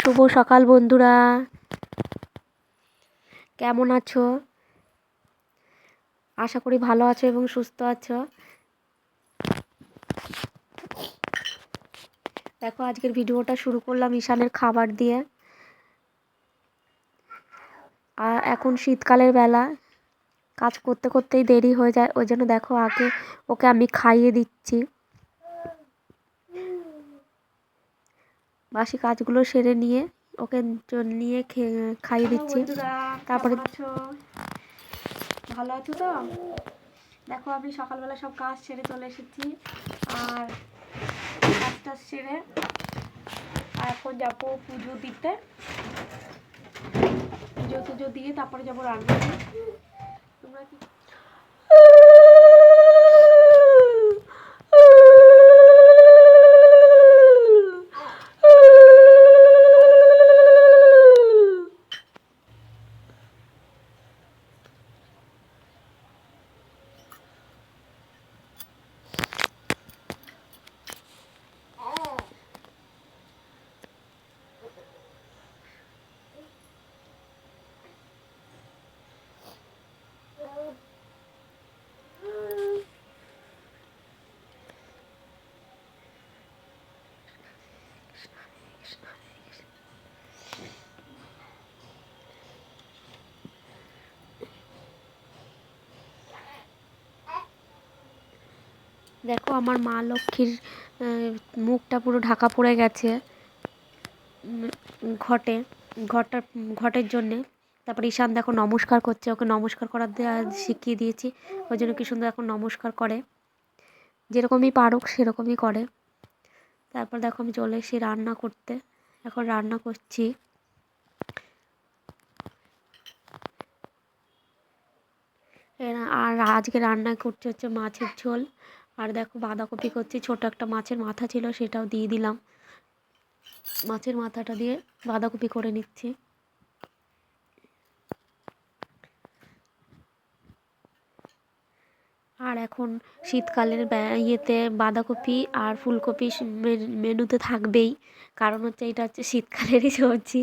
শুভ সকাল বন্ধুরা, কেমন আছো? আশা করি ভালো আছো এবং সুস্থ আছো। দেখো, আজকের ভিডিওটা শুরু করলাম ঈশানের খাবার দিয়ে। আর এখন শীতকালের বেলা, কাজ করতে করতেই দেরি হয়ে যায়, ওই জন্য দেখো আগে ওকে আমি খাইয়ে দিচ্ছি। বাসি কাজগুলো সেরে নিয়ে ওকে নিয়ে খাইয়ে দিচ্ছি। তারপরে ভালো আছো তো? দেখো, আমি সকালবেলা সব কাজ সেরে চলে এসেছি। আর কাজটা সেরে এখন যাবো পুজো দিতে। পুজো দিয়ে তারপরে যাবো রান্না। তোমরা কি দেখো, আমার মা লক্ষ্মীর মুখটা পুরো ঢাকা পড়ে গেছে ঘটের জন্যে। তারপর ঈশান দেখো নমস্কার করছে, ওকে নমস্কার করার শিখিয়ে দিয়েছি, ওই জন্য কি সুন্দর এখন নমস্কার করে। যেরকমই পারুক সেরকমই করে। তারপর দেখো আমি চলে এসেছি রান্না করতে। এখন রান্না করছি। আর আজকে রান্না করতে হচ্ছে মাছের ঝোল। আর দেখো বাঁধাকপি করছি, ছোট একটা মাছের মাথা ছিল সেটাও দিয়ে দিলাম। মাছের মাথাটা দিয়ে বাঁধাকপি করে নিচ্ছি। আর এখন শীতকালের ইয়েতে বাঁধাকপি আর ফুলকপি মেনুতে থাকবেই, কারণ হচ্ছে এটা হচ্ছে শীতকালেরই সবজি।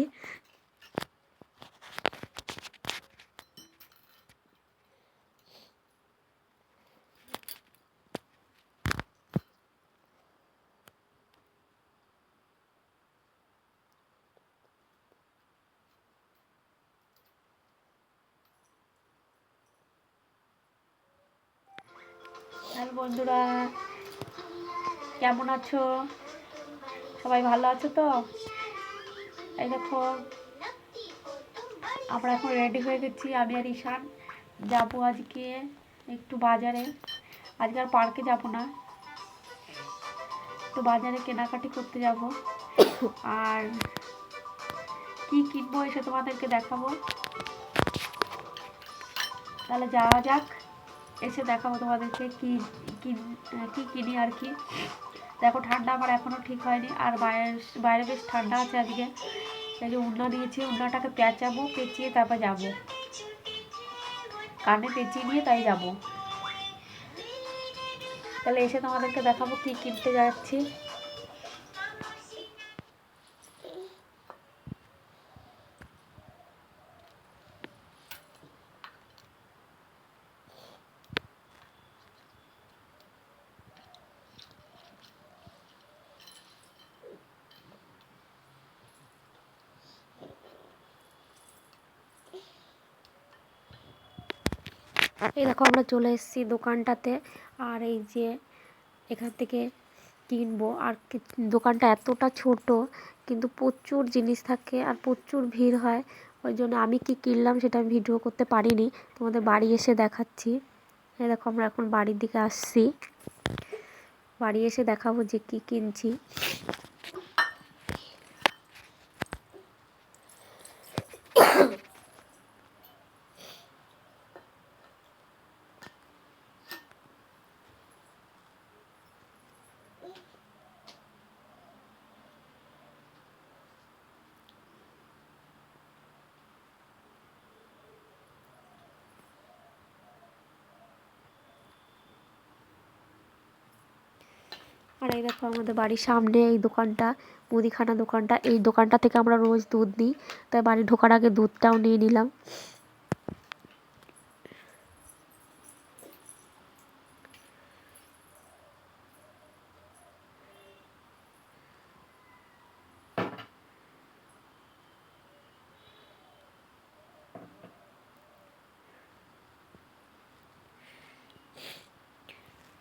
হ্যালো বন্ধুরা, কেমন আছো? সবাই ভালো আছো তো? এই দেখো, আমরা এখন রেডি হয়ে গেছি। আমি আর ঈশান যাবো আজকে একটু বাজারে। আজকে আর পার্কে যাব না, একটু বাজারে কেনাকাটি করতে যাব। আর কি কিনবো এসে তোমাদেরকে দেখাবো। তাহলে যাওয়া যাক, এসে দেখাবো তোমাদেরকে কি কিনি আর কি। দেখো, ঠান্ডা আমার এখনও ঠিক হয়নি, আর বাইরে বেশ ঠান্ডা আছে আজকে। এই যে উন্না দিয়েছি, উন্নাটাকে পেঁচাবো, পেঁচিয়ে তারপর যাব, কানে পেঁচিয়ে নিয়ে তাই যাব। তাহলে এসে তোমাদেরকে দেখাবো কি কিনতে যাচ্ছি। এই দেখো, আমরা চলে এসেছি দোকানটাতে। আর এই যে এখান থেকে কিনবো। আর দোকানটা এতটা ছোট, কিন্তু প্রচুর জিনিস থাকে আর প্রচুর ভিড় হয়। ওই জন্য আমি কি কিনলাম সেটা আমি ভিডিও করতে পারিনি, তোমাদের বাড়ি এসে দেখাচ্ছি। এই দেখো, আমরা এখন বাড়ির দিকে আসছি। বাড়ি এসে দেখাবো যে কি কিনছি। আর এই দেখো আমাদের বাড়ির সামনে এই দোকানটা, মুদিখানা দোকানটা, এই দোকানটা থেকে আমরা রোজ দুধ নিই, তাই বাড়ি ঢোকার আগে দুধটাও নিয়ে নিলাম।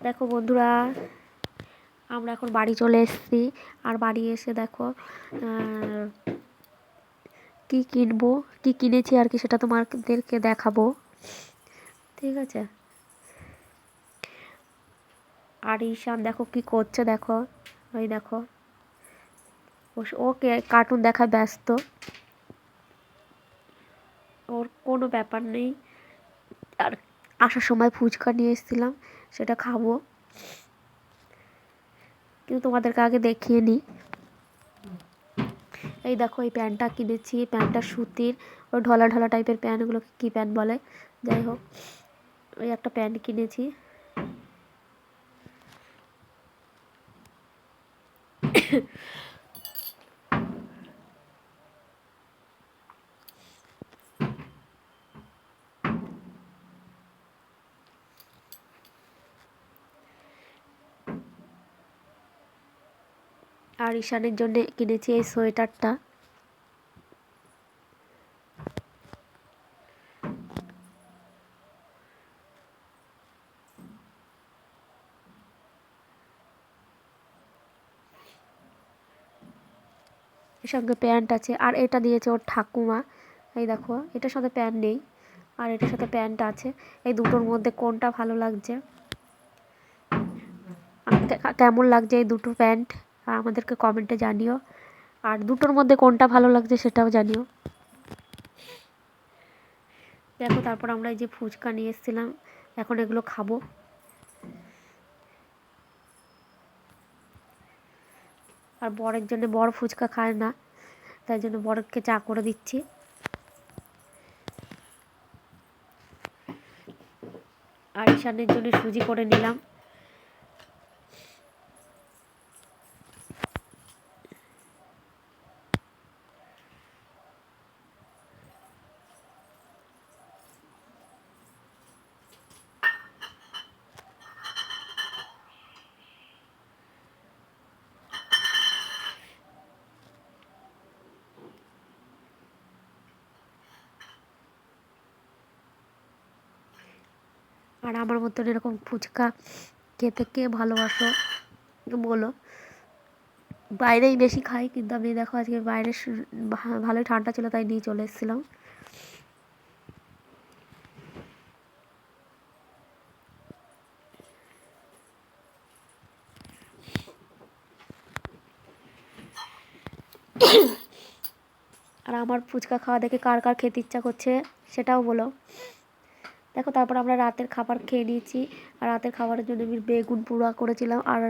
দেখো বন্ধুরা, আমরা এখন বাড়ি চলে এসেছি। আর বাড়ি এসে দেখো কি কিনবো, কি কিনেছি আর কি সেটা তোমাদেরকে দেখাবো, ঠিক আছে। আর ঈশান দেখো কি করছে, দেখো ওই দেখো ওকে কার্টুন দেখায় ব্যস্ত, ওর কোনো ব্যাপার নেই। আর আসার সময় ফুচকা নিয়ে এসেছিলাম, সেটা খাবো, কিন্তু তোমাদেরকে আগে দেখিয়ে নিই। এই দেখো এই প্যান্টটা কিনেছি, প্যান্টটা সুতির, ওই ঢলা ঢলা টাইপের প্যান্ট, ওগুলো কী প্যান্ট বলে, যাই হোক ওই একটা প্যান্ট কিনেছি। আর ঈশানের জন্য কিনেছি এই সোয়েটারটা। এর সঙ্গে প্যান্ট আছে, আর এটা দিয়েছে ওর ঠাকুমা। এই দেখো এটার সাথে প্যান্ট নেই, আর এটার সাথে প্যান্ট আছে। এই দুটোর মধ্যে কোনটা ভালো লাগছে, কেমন লাগছে এই দুটো প্যান্ট আমাদেরকে কমেন্টে জানিও। আর দুটোর মধ্যে কোনটা ভালো লাগছে সেটাও জানিও। দেখো তারপর আমরা এই যে ফুচকা নিয়ে এসেছিলাম, এখন এগুলো খাবো। আর বরের জন্য, বর ফুচকা খায় না, তাই জন্য বরকে চা করে দিচ্ছি। আর ঈশানের জন্য সুজি করে নিলাম। আর আমার মতন এরকম ফুচকা খেতে কে ভালোবাসো বলো। বাইরেই বেশি খাই, কিন্তু আমি দেখো আজকে বাইরে ভালোই ঠান্ডা ছিল তাই নিয়ে চলে এসেছিলাম। আর আমার ফুচকা খাওয়া দেখে কার কার খেতে ইচ্ছা করছে সেটাও বলো। দেখো তারপর আমরা রাতের খাবার খেয়ে নিয়েছি। আর রাতের খাবারের জন্য আমি বেগুন পোড়া করেছিলাম, আর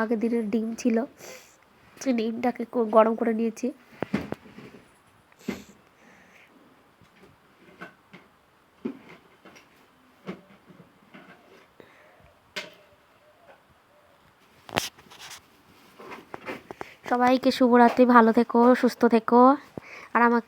আগের দিনের ডিম ছিল, সেই ডিমটাকে গরম করে নিয়েছি। সবাইকে শুভরাত্রি, ভালো থেকো, সুস্থ থেকো। আর আমাকে